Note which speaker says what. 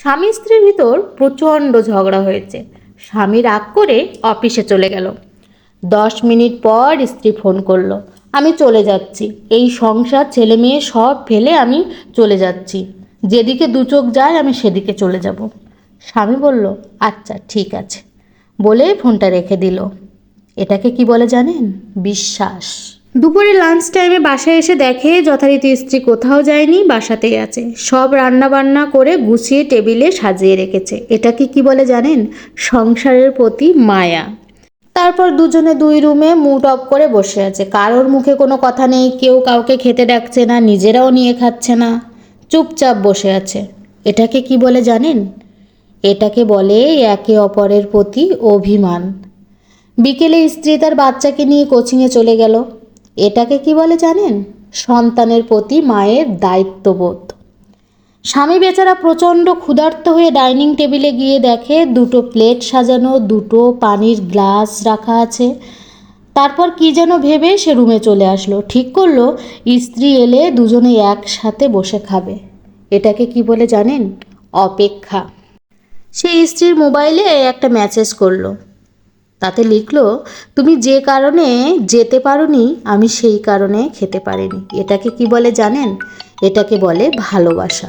Speaker 1: স্বামী স্ত্রীর ভিতর প্রচণ্ড ঝগড়া হয়েছে। স্বামী রাগ করে অফিসে চলে গেল। 10 মিনিট পর স্ত্রী ফোন করলো, আমি চলে যাচ্ছি, এই সংসার ছেলে মেয়ে সব ফেলে আমি চলে যাচ্ছি, যেদিকে দু চোখ যায় আমি সেদিকে চলে যাব। স্বামী বলল, আচ্ছা ঠিক আছে, বলে ফোনটা রেখে দিল। এটাকে কি বলে জানেন? বিশ্বাস। দুপুরে লাঞ্চ টাইমে বাসায় এসে দেখে যথারীতি স্ত্রী কোথাও যায়নি, বাসাতেই আছে। সব রান্না বান্না করে গুছিয়ে টেবিলে সাজিয়ে রেখেছে। এটাকে কি বলে জানেন? সংসারের প্রতি মায়া। তারপর দুজনে দুই রুমে মুড অফ করে বসে আছে। কারোর মুখে কোনো কথা নেই, কেউ কাউকে খেতে ডাকছে না, নিজেরাও নিয়ে খাচ্ছে না, চুপচাপ বসে আছে। এটাকে কি বলে জানেন? এটাকে বলে একে অপরের প্রতি অভিমান। বিকেলে স্ত্রী তার বাচ্চাকে নিয়ে কোচিংয়ে চলে গেল। এটাকে কি বলে জানেন? সন্তানের প্রতি মায়ের দায়িত্ববোধ। স্বামী বেচারা প্রচণ্ড ক্ষুধার্ত হয়ে ডাইনিং টেবিলে গিয়ে দেখে 2টো প্লেট সাজানো, 2টো পানির গ্লাস রাখা আছে। তারপর কি যেন ভেবে সে রুমে চলে আসলো। ঠিক করলো স্ত্রী এলে দুজনে একসাথে বসে খাবে। এটাকে কি বলে জানেন? অপেক্ষা। সে স্ত্রীর মোবাইলে একটা মেসেজ করলো। তাতে লিখলো, তুমি যে কারণে যেতে পারোনি আমি সেই কারণে খেতে পারিনি। এটাকে কি বলে জানেন? এটাকে বলে ভালোবাসা।